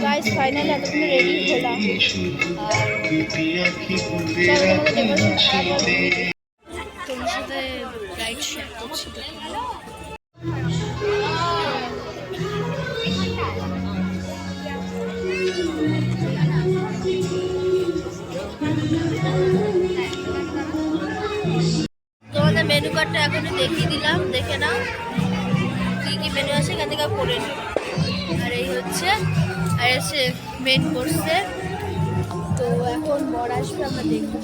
Guys finally এতক্ষণ ready হলাম আর তোমার সাথে রাইড শেয়ার করছি। তোমাদের মেনু কার্ডটা এখনই দেখিয়ে দিলাম, দেখে নাও কি কি মেনু আছে, এখান থেকে পড়ে নিও। আর এই হচ্ছে আর এসে মেন কোর্সে। তো এখন বর আসবে, আমরা দেখবো।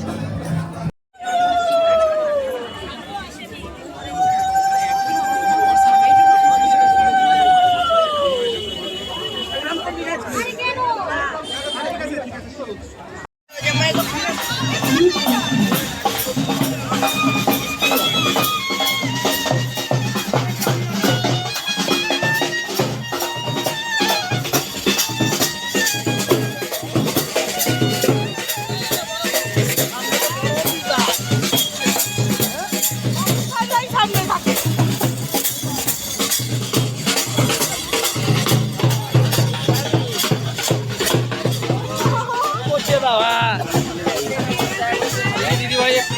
দিদি ভাই একটু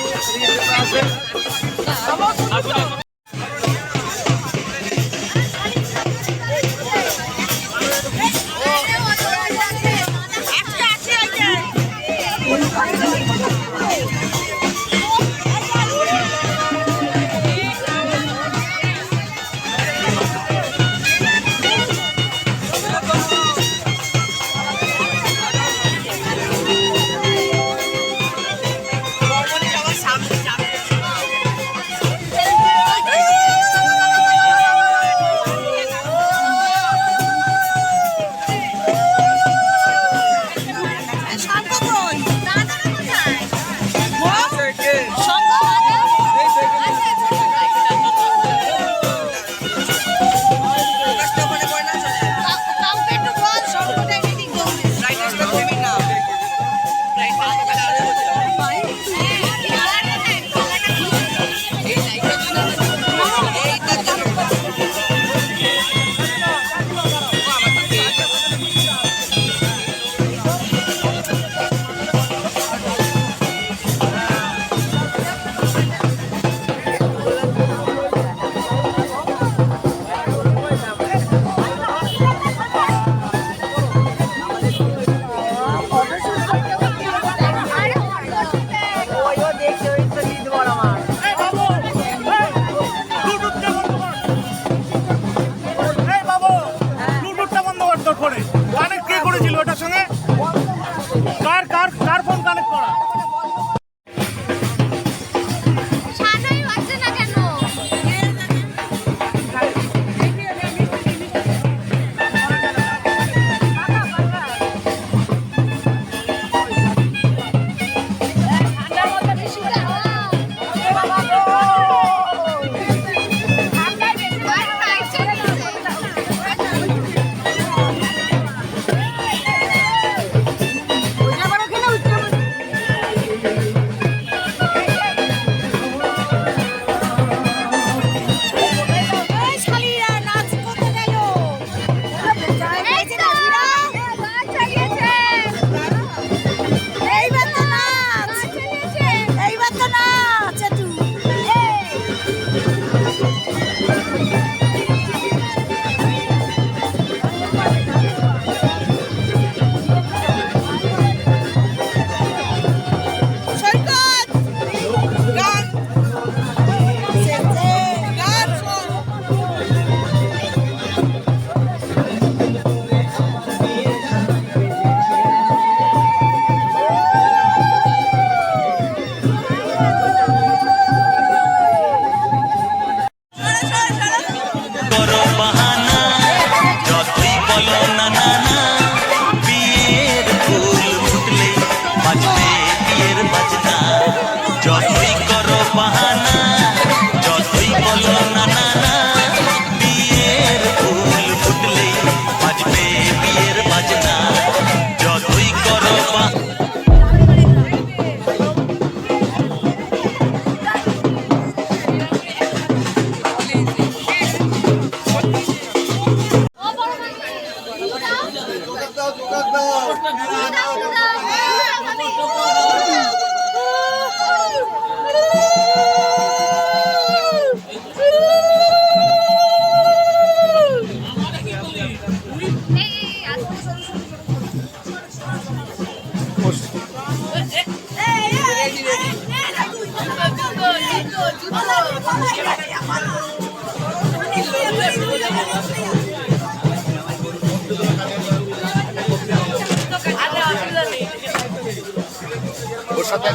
ওর সাথে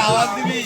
আওয়াজ দিবি।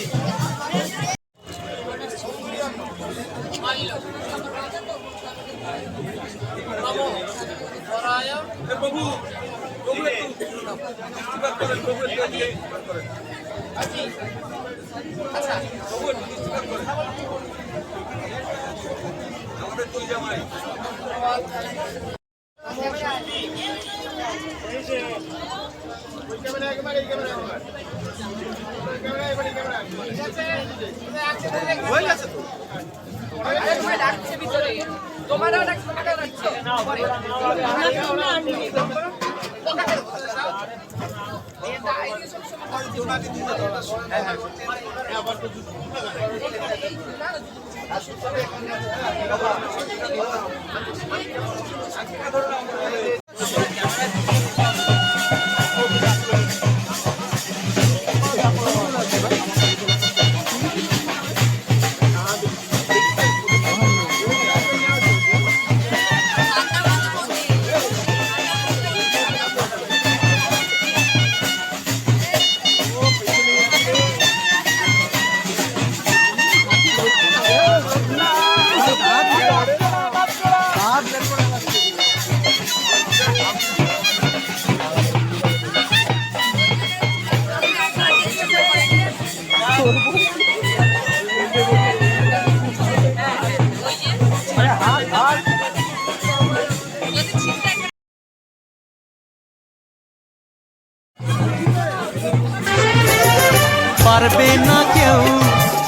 পারবে না কেউ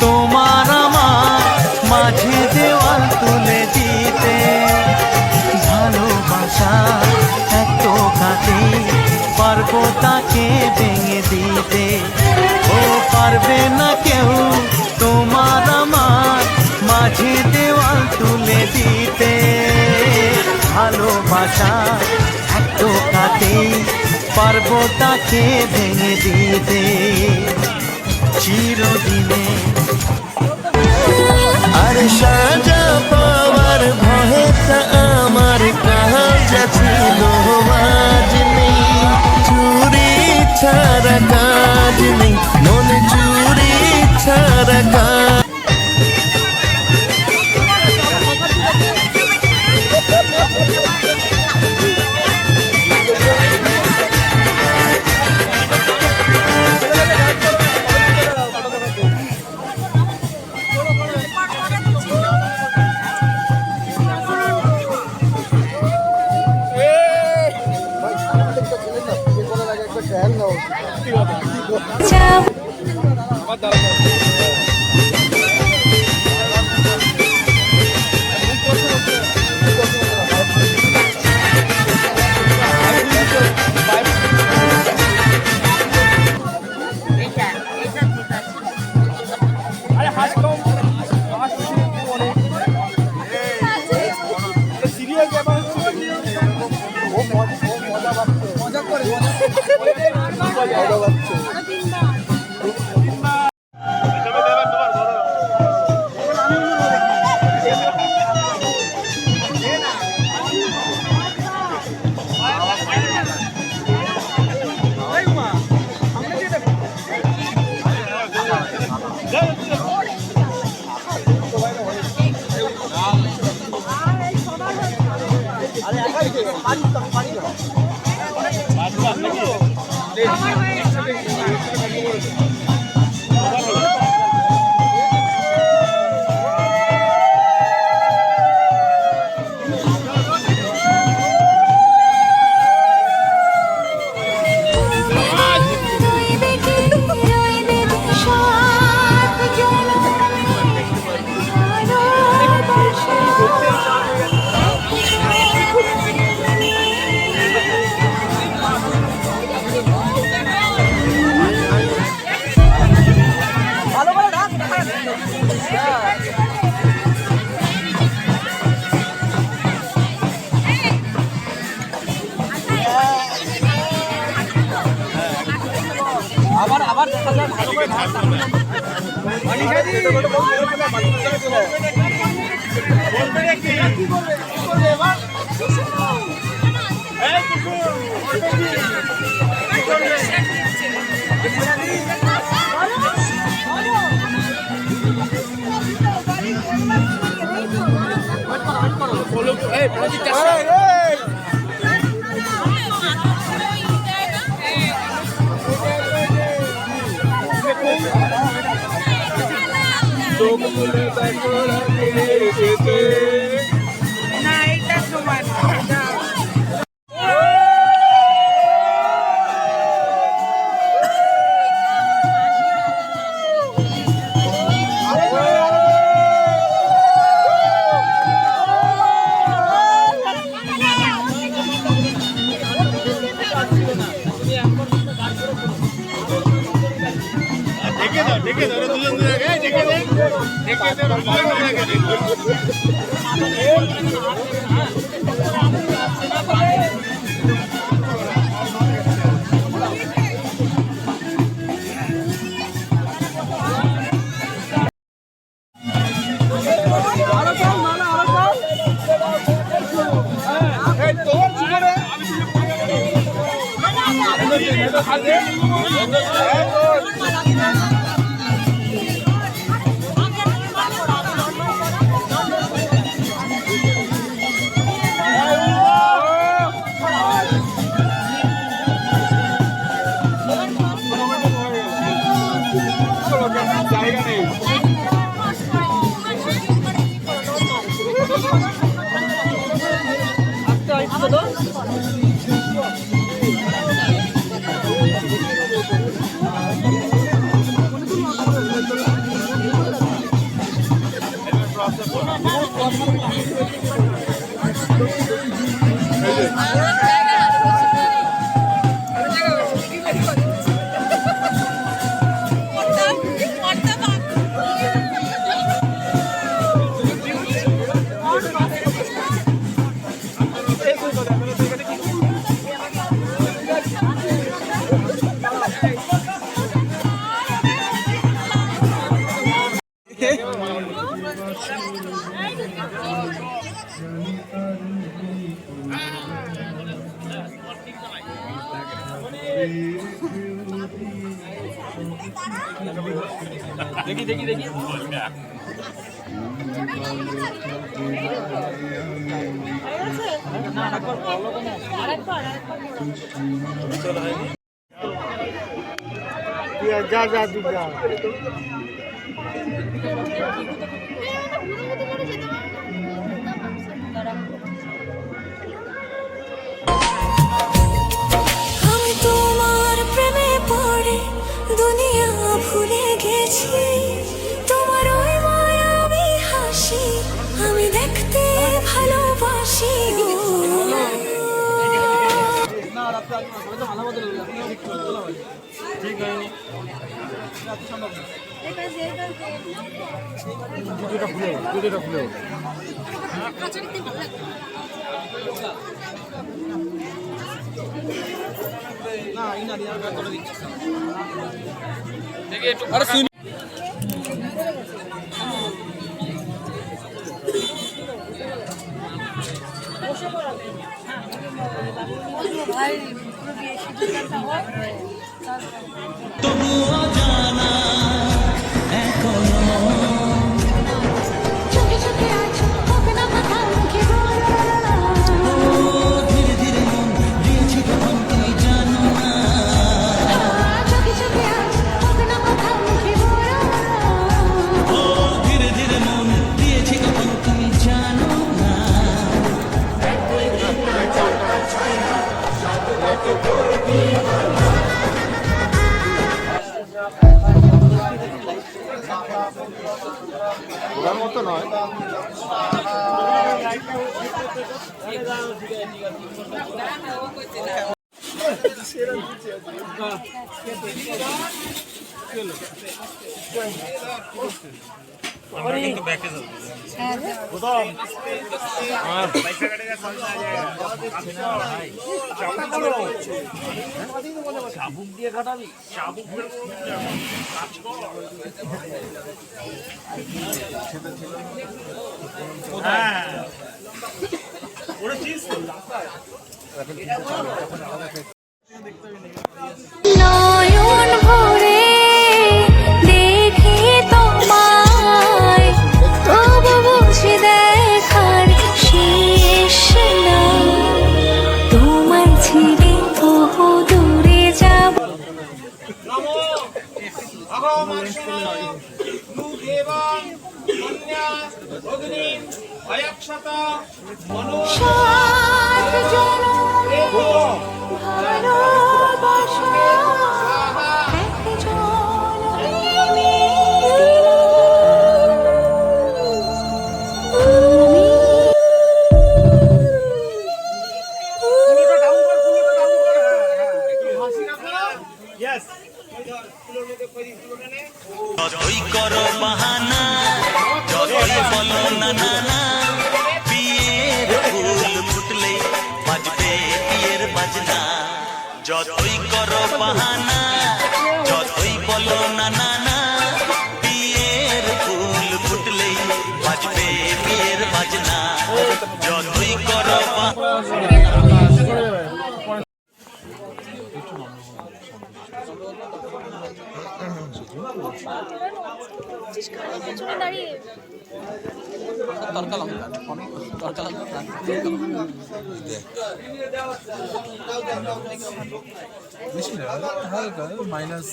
তোমার আমার মাঝে দেওয়াল তুলে দিতে, ভালোবাসা এত কাটে পারবো তাকে ভেঙে দিতে। ও পারবে না কেউ তোমার আমার মাঝে দেওয়াল তুলে দিতে, ভালোবাসা এত কাটে পারবো তাকে ভেঙে দিতে চিরদিনে। আর সাজা পাওয়ার ভয়েটা আমার কাজ ছিল আজ নেই, চুরি ছাড়া কাজ নেই, মনে চুরি ছাড়া কাজ। আবার আবার দেখা যায় ভালো করে না এইটা সমান এটা জায়গা নেই। দেখি দেখি দেখি যা যা তুই যা আমি তোমার প্রেমে পড়ে দুনিয়া ভুলে গেছি তোমার ওই মায়াবী হাসি আমি দেখতে ভালোবাসি ঠিক হয়নি জুতোটা খুলে দেখি একটু আরে শুনি তবুও জানা এখনো চোখে চোখে আছো ওকে না কথা মুখে বলো ধীরে ধীরে মন দিয়েছি তখন তুমি জানো না চোখে চোখে আছো ওকে না কথা মুখে বলো ধীরে ধীরে মন দিয়েছি তখন তুমি জানো না ওর মতো নয় নয়ন ভরে দেখি তোমায়, তবু বুঝি দেখার শেষ নাই। তোমায় ছেড়ে বহু দূরে যাব। সাত জনমের ভালোবাসা একজন যতই করো বাহানা, যতই বলো না না না, বিয়ের ফুল ফুটলে বাজবে বিয়ের বাজনা। যতই করো বাহানা, যতই বলো না না না, বিয়ের ফুল ফুটলে বাজবে বিয়ের বাজনা। যতই করো দাঁড়িয়ে হালকা মাইনাস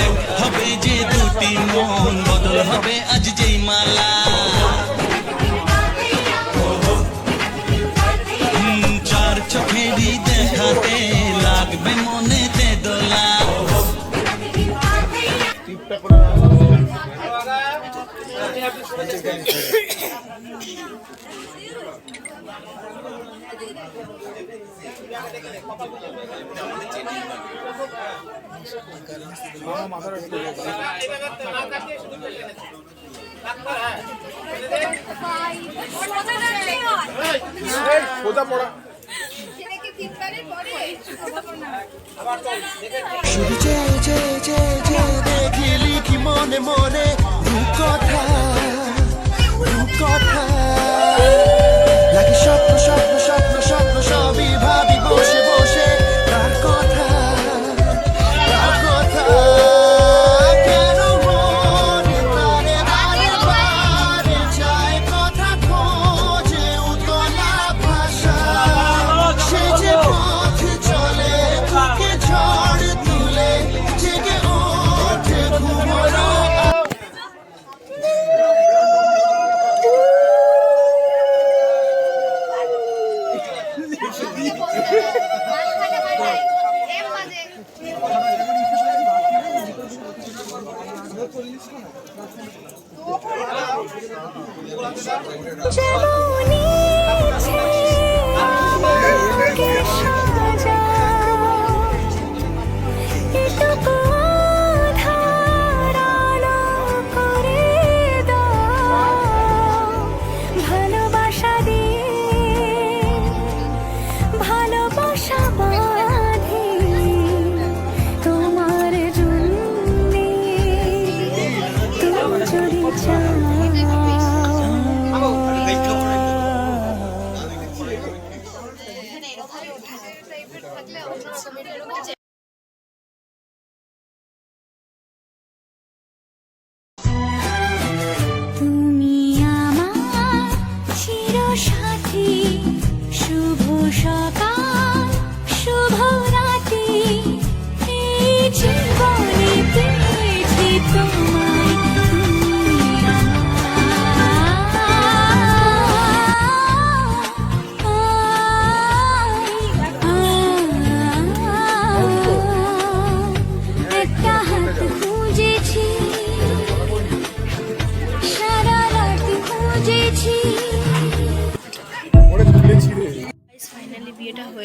এক হবে যে দুটি মন, বদল হবে আজ যেই মালা। চার চোখেরই দেখাতে লাগবে মনেতে দোলা। সোজা পড়া শুধু চেয়ে চেয়ে চেয়ে চেয়ে দেখি লিখি মনে মনে রূপকথা রূপকথা। লাগে স্বপ্ন স্বপ্ন স্বপ্ন স্বপ্ন সবই ভাবি বসে বসে তার কথা তার কথা। কেন মনে প্রাণে বারে বারে চায় কথা খোঁজে উতলা ভাষা। সে যে পথ চলে বুকে ঝড় তুলে জেগে ওঠে ঘুমোনো। যেমন ইচ্ছে আমাকে সাজাও, এটুকু আধার আলো করে দাও। ভালোবাসা দিয়ে ভালোবাসা বাঁধি তোমার জন্যে, তুমি যদি চাও।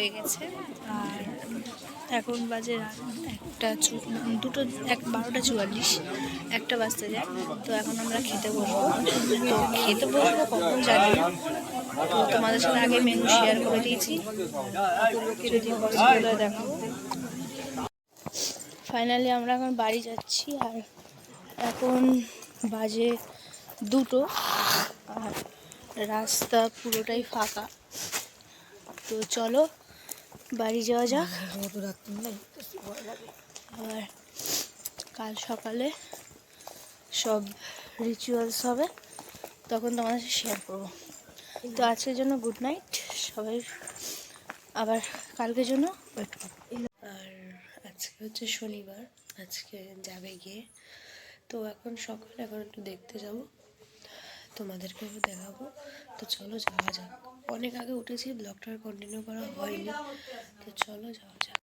হয়ে গেছে আর এখন বাজে রাত 12:44, 1টা বাজতে যায়। তো এখন আমরা খেতে বসবো। তো খেতে বসবো কখন জানি না, তো তোমাদের সাথে আগে মেনু শেয়ার করে দিয়েছি, যদি পছন্দ হয় দেখাবো। ফাইনালি আমরা এখন বাড়ি যাচ্ছি আর এখন বাজে 2টো আর রাস্তা পুরোটাই ফাঁকা। তো চলো বাড়ি যাওয়া যাক। আর কাল সকালে সব রিচুয়ালস হবে, তখন তোমাদের সাথে শেয়ার করবো। তো আজকের জন্য গুড নাইট সবাই, আবার কালকের জন্য ওয়েট করো। আর আজকে হচ্ছে শনিবার, আজকে যাবে গিয়ে। তো এখন সকাল, এখন একটু দেখতে যাব, তোমাদেরকেও দেখাবো। তো চলো যাওয়া যাক। অনেক আগে উঠেছি, ব্লগটা কন্টিনিউ করা হয়নি, তো চলো যাওয়া যাক।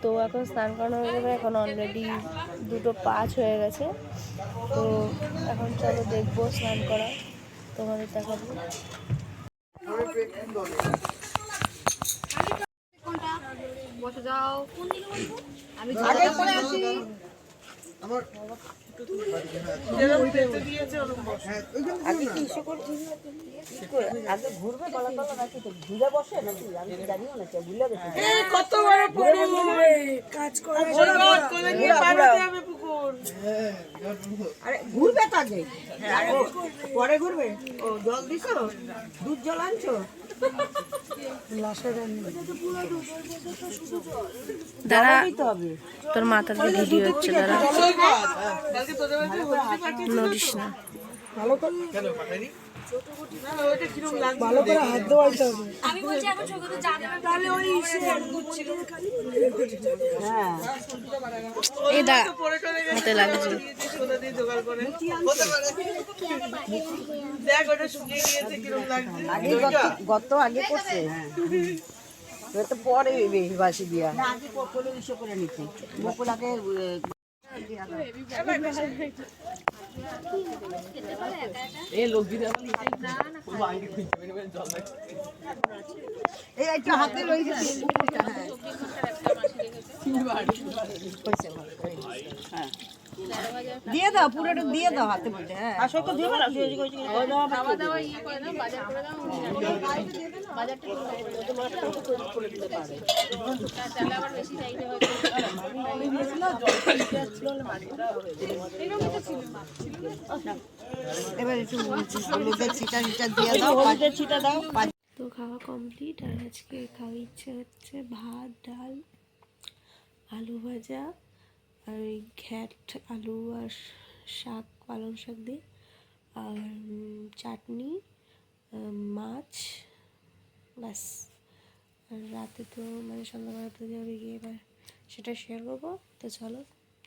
তো এখন স্নান করানো হয়ে যাবে, এখন অলরেডি 2:05 হয়ে গেছে। তো এখন চলো দেখবো স্নান করা, তোমাদের দেখাবো। বসে যাও, আমি ঘুরবে তো আগে, পরে ঘুরবে। ও জল দিছো, দুধ জল আনছো। দাঁড়া, তোর মাথার ভিডিও হচ্ছে, দাঁড়া নড়িস না। ভালো করে হাত ধোয়াইতে হবে। হ্যাঁ, এই দা হাতে লাগছে। আগে গত আগে করছে, তো পরে বাসি দিয়া আগে বকুলে ইসে করে নিতে, বকুল আগে এই একটা হাতে লই যাচ্ছে। দিয়ে দাও, পুরোটা দিয়ে দাও হাতে মধ্যে। হ্যাঁ, আসো তো দিও না, খাওয়া দাওয়া ইয়ে করে দাও, বাজার করে দাও, বাজারটা করে দিতে পারে। তাহলে আবার বেশি চাইতে হবে। এবার একটু হলুদের ছিটা দিয়ে দাও, হলুদের ছিটা দাও। তো খাওয়া কমপ্লিট, আর আজকে খাওয়া ইচ্ছে হচ্ছে ভাত, ডাল, আলু ভাজা আর ওই ঘ্যাট আলু আর শাক, পালং শাক দিয়ে, আর চাটনি, মাছ, ব্যাস। আর রাতে তো মানে সন্ধ্যাবেলা তো যাবে গিয়ে, এবার সেটা শেয়ার করবো। তো চলো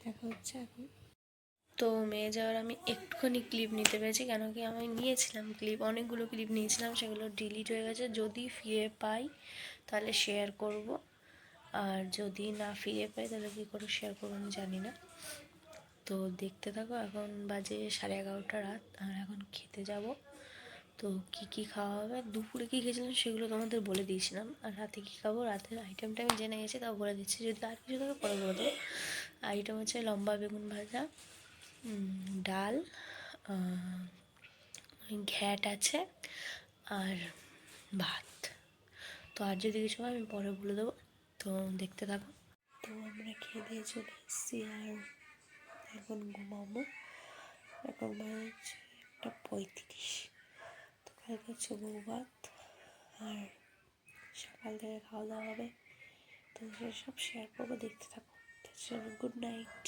দেখা হচ্ছে এখন। তো মেয়ে যাওয়ার আমি একটুখানি ক্লিপ নিতে পেরেছি, কেন কি আমি নিয়েছিলাম ক্লিপ, অনেকগুলো ক্লিপ নিয়েছিলাম, সেগুলো ডিলিট হয়ে গেছে। যদি ফিরে পাই তাহলে শেয়ার করব, আর যদি না ফিরে পাই তাহলে কী করে শেয়ার করবো আমি জানি না। তো দেখতে থাকো। এখন বাজে 11:30 রাত, আর এখন খেতে যাব। তো কি খাওয়া হবে, দুপুরে কী খেয়েছিলাম সেগুলো তোমাদের বলে দিয়েছিলাম, আর রাতে কী খাবো, রাতের আইটেমটা আমি জেনে গেছি, তাও বলে দিচ্ছি। যদি আর কিছু থাকে পরে বলে দেবো। আইটেম হচ্ছে লম্বা বেগুন ভাজা, ডাল, ঘ্যাট আছে আর ভাত। তো আর যদি কিছু হয় আমি পরে বলে দেবো, তো দেখতে থাকো। তো আমরা খেয়ে দিয়ে চলে এসেছি, আর এখন ঘুমাবো। এখন বাজে 1:35। তো কালকে হচ্ছে বউ ভাত, আর সকাল থেকে খাওয়া দাওয়া হবে, তো সেসব শেয়ার করবো, দেখতে থাকো। তো চলো, গুড নাইট।